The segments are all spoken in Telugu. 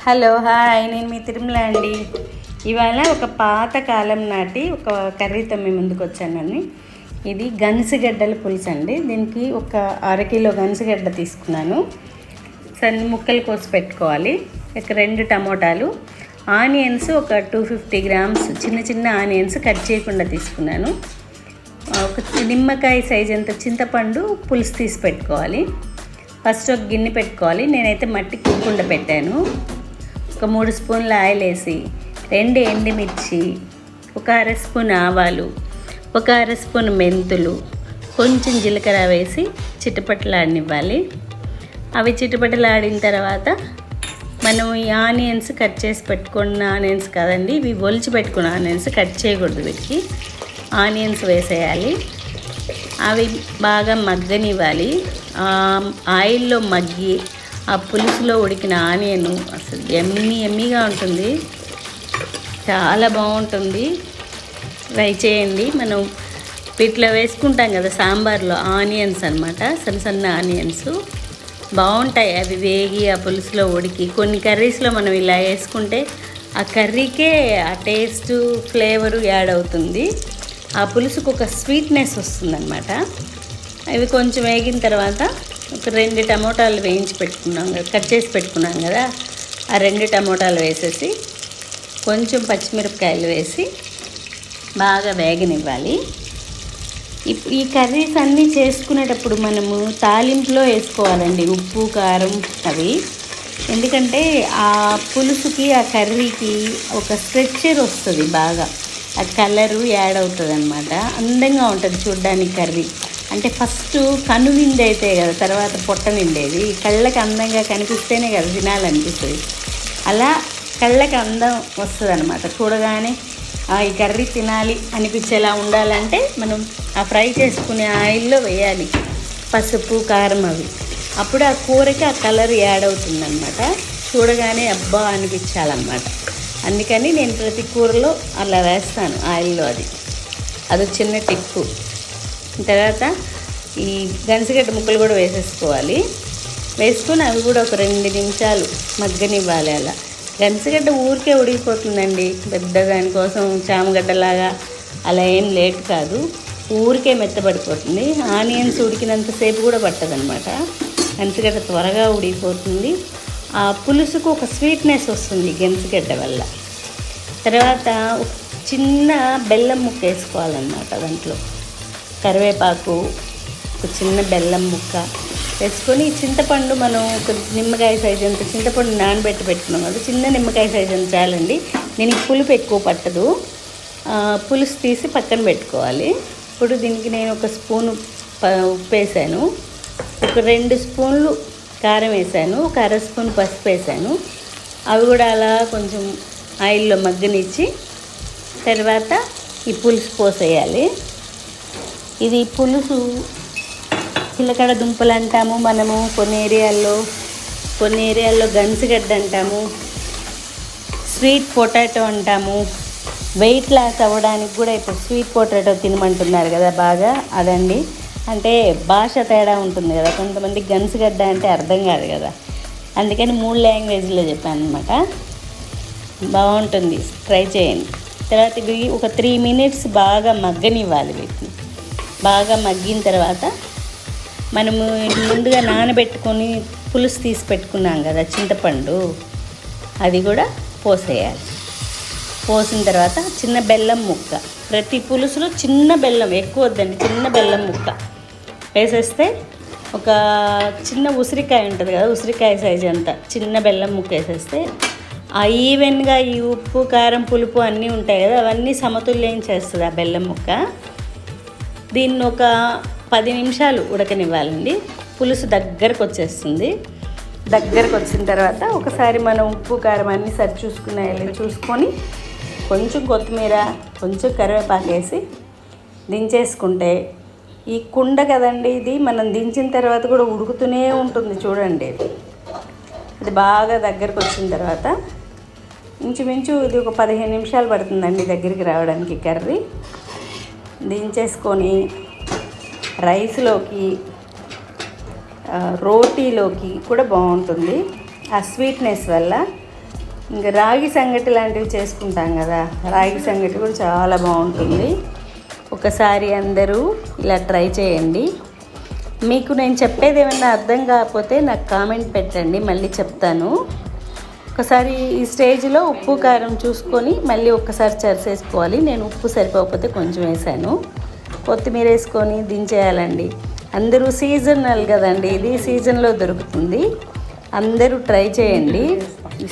హలో హాయ్, నేను మీ తిరుమల అండి. ఇవాళ ఒక పాతకాలం నాటి ఒక కర్రీతో మీ ముందుకు వచ్చానని. ఇది గన్సిగడ్డల పులుసు అండి. దీనికి ఒక అరకిలో గన్సిగడ్డ తీసుకున్నాను. సన్న ముక్కలు కోసి పెట్టుకోవాలి. ఒక 2 టమోటాలు, ఆనియన్స్ ఒక 250 గ్రామ్స్ చిన్న చిన్న ఆనియన్స్ కట్ చేయకుండా తీసుకున్నాను. ఒక నిమ్మకాయ సైజ్ అంత చింతపండు పులుసు తీసి పెట్టుకోవాలి. ఫస్ట్ ఒక గిన్నె పెట్టుకోవాలి. నేనైతే మట్టి కుండ పెట్టాను. ఒక 3 స్పూన్ల ఆయిల్ వేసి 2 ఎండుమిర్చి, ఒక 1/2 స్పూన్ ఆవాలు, ఒక 1/2 స్పూన్ మెంతులు, కొంచెం జీలకర్ర వేసి చిటపటలాడనివ్వాలి. అవి చిటపటలాడిన తర్వాత మనం ఈ ఆనియన్స్ కట్ చేసి పెట్టుకున్న ఆనియన్స్ కాదండి, ఇవి ఒలిచి పెట్టుకున్న ఆనియన్స్, కట్ చేయకూడదు. వీటికి ఆనియన్స్ వేసేయాలి. అవి బాగా మగ్గనివ్వాలి. ఆయిల్లో మగ్గి ఆ పులుసులో ఉడికిన ఆనియన్ అసలు ఎమ్మీగా ఉంటుంది. చాలా బాగుంటుంది. ట్రై చేయండి. మనం వీటిలో వేసుకుంటాం కదా సాంబార్లో, ఆనియన్స్ అన్నమాట, సన్న సన్న ఆనియన్స్ బాగుంటాయి. అవి వేగి ఆ పులుసులో ఉడికి కొన్ని కర్రీస్లో మనం ఇలా వేసుకుంటే ఆ కర్రీకే ఆ టేస్ట్ ఫ్లేవరు యాడ్ అవుతుంది. ఆ పులుసుకు ఒక స్వీట్నెస్ వస్తుందన్నమాట. అవి కొంచెం వేగిన తర్వాత ఒక 2 టమోటాలు వేయించి పెట్టుకున్నాం కదా, కట్ చేసి పెట్టుకున్నాం కదా, ఆ 2 టమోటాలు వేసేసి కొంచెం పచ్చిమిరపకాయలు వేసి బాగా వేగనివ్వాలి. ఈ కర్రీస్ అన్నీ చేసుకునేటప్పుడు మనము తాలింపులో వేసుకోవాలండి ఉప్పు కారం అవి. ఎందుకంటే ఆ పులుసుకి ఆ కర్రీకి ఒక స్ట్రెచ్చర్ వస్తుంది, బాగా ఆ కలరు యాడ్ అవుతుంది అన్నమాట. అందంగా ఉంటుంది చూడ్డానికి కర్రీ. అంటే ఫస్ట్ కన్ను నిండి అయితే కదా తర్వాత పొట్ట నిండేది. కళ్ళకి అందంగా కనిపిస్తేనే కదా తినాలనిపిస్తుంది. అలా కళ్ళకి అందం వస్తుంది అనమాట. చూడగానే ఈ కర్రీ తినాలి అనిపించేలా ఉండాలంటే మనం ఆ ఫ్రై చేసుకునే ఆయిల్లో వేయాలి పసుపు కారం అవి. అప్పుడు ఆ కూరకి ఆ కలర్ యాడ్ అవుతుందన్నమాట. చూడగానే అబ్బా అనిపించాలన్నమాట. అందుకని నేను ప్రతి కూరలో అలా వేస్తాను ఆయిల్లో. అది చిన్న టిప్పు. తర్వాత ఈ గన్సిగడ్డ ముక్కలు కూడా వేసేసుకోవాలి. వేసుకొని అవి కూడా ఒక 2 నిమిషాలు మగ్గనివ్వాలి. అలా గన్సిగడ్డ ఊరికే ఉడికిపోతుందండి. పెద్ద దానికోసం చామగడ్డలాగా అలా ఏం లేట్ కాదు, ఊరికే మెత్తబడిపోతుంది. ఆనియన్స్ ఉడికినంతసేపు కూడా పట్టదనమాట. గన్సిగడ్డ త్వరగా ఉడికిపోతుంది. ఆ పులుసుకు ఒక స్వీట్నెస్ వస్తుంది గన్సిగడ్డ వల్ల. తర్వాత ఒక చిన్న బెల్లం ముక్క వేసుకోవాలన్నమాట. దాంట్లో కరివేపాకు, ఒక చిన్న బెల్లం ముక్క వేసుకొని చింతపండు మనం ఒక నిమ్మకాయ సైజు అంత చింతపండు నానబెట్టి పెట్టుకున్నాం కదా, చిన్న నిమ్మకాయ సైజు అంత చాలండి. దీనికి పులుపు ఎక్కువ పట్టదు. పులుసు తీసి పక్కన పెట్టుకోవాలి. ఇప్పుడు దీనికి నేను ఒక స్పూను ఉప్పు వేసాను, ఒక 2 స్పూన్లు కారం వేసాను, ఒక 1/2 స్పూన్ పసుపు వేసాను. అవి కూడా అలా కొంచెం ఆయిల్లో మగ్గనిచ్చి తర్వాత ఈ పులుసు పోసేయాలి. ఇది పులుసు చిలకడ దుంపలు అంటాము మనము, కొన్ని ఏరియాల్లో గన్సిగడ్డ అంటాము, స్వీట్ పొటాటో అంటాము. వెయిట్ లాస్ అవ్వడానికి కూడా ఇప్పుడు స్వీట్ పొటాటో తినమంటున్నారు కదా బాగా, అదండి. అంటే భాష తేడా ఉంటుంది కదా, కొంతమంది గన్సిగడ్డ అంటే అర్థం కాదు కదా, అందుకని 3 లాంగ్వేజ్లో చెప్పాను అనమాట. బాగుంటుంది, ట్రై చేయండి. తర్వాత ఇవి ఒక 3 మినిట్స్ బాగా మగ్గనివ్వాలి. వీటిని బాగా మగ్గిన తర్వాత మనము ముందుగా నానబెట్టుకొని పులుసు తీసి పెట్టుకున్నాం కదా చింతపండు, అది కూడా పోసేయాలి. పోసిన తర్వాత చిన్న బెల్లం ముక్క, ప్రతి పులుసులో చిన్న బెల్లం, ఎక్కువ వద్దండి, చిన్న బెల్లం ముక్క వేసేస్తే, ఒక చిన్న ఉసిరికాయ ఉంటుంది కదా, ఉసిరికాయ సైజు అంత చిన్న బెల్లం ముక్క వేసేస్తే ఈవెన్గా ఈ ఉప్పు కారం పులుపు అన్నీ ఉంటాయి కదా, అవన్నీ సమతుల్యం చేస్తుంది ఆ బెల్లం ముక్క. దీన్ని ఒక 10 నిమిషాలు ఉడకనివ్వాలండి. పులుసు దగ్గరకు వచ్చేస్తుంది. దగ్గరకు వచ్చిన తర్వాత ఒకసారి మనం ఉప్పు కారం అన్నీ సరి చూసుకొని కొంచెం కొత్తిమీర, కొంచెం కరివేపాకు వేసి దించేసుకుంటే, ఈ కుండ కదండి ఇది, మనం దించిన తర్వాత కూడా ఉడుకుతూనే ఉంటుంది చూడండి. ఇది బాగా దగ్గరకు వచ్చిన తర్వాత ఇంచుమించు ఇది ఒక 15 నిమిషాలు పడుతుందండి దగ్గరికి రావడానికి కర్రీ. దించేసుకొని రైస్లోకి, రోటీలోకి కూడా బాగుంటుంది. ఆ స్వీట్నెస్ వల్ల ఇంకా రాగి సంగటి లాంటివి చేసుకుంటాం కదా, రాగి సంగటి కూడా చాలా బాగుంటుంది. ఒకసారి అందరూ ఇలా ట్రై చేయండి. మీకు నేను చెప్పేది ఏమైనా అర్థం కాకపోతే నాకు కామెంట్ పెట్టండి, మళ్ళీ చెప్తాను. ఒకసారి ఈ స్టేజ్లో ఉప్పు కారం చూసుకొని మళ్ళీ ఒక్కసారి చరిసేసుకోవాలి. నేను ఉప్పు సరిపోకపోతే కొంచెం వేసాను. కొత్తిమీర వేసుకొని దించేయాలండి. అందరూ సీజనల్ కదండి, ఇది సీజన్లో దొరుకుతుంది. అందరూ ట్రై చేయండి.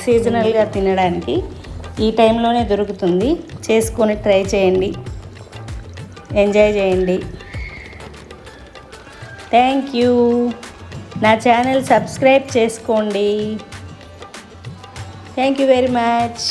సీజనల్గా తినడానికి ఈ టైంలోనే దొరుకుతుంది. చేసుకొని ట్రై చేయండి, ఎంజాయ్ చేయండి. Thank you. నా ఛానల్ సబ్స్క్రైబ్ చేసుకోండి. Thank you very much.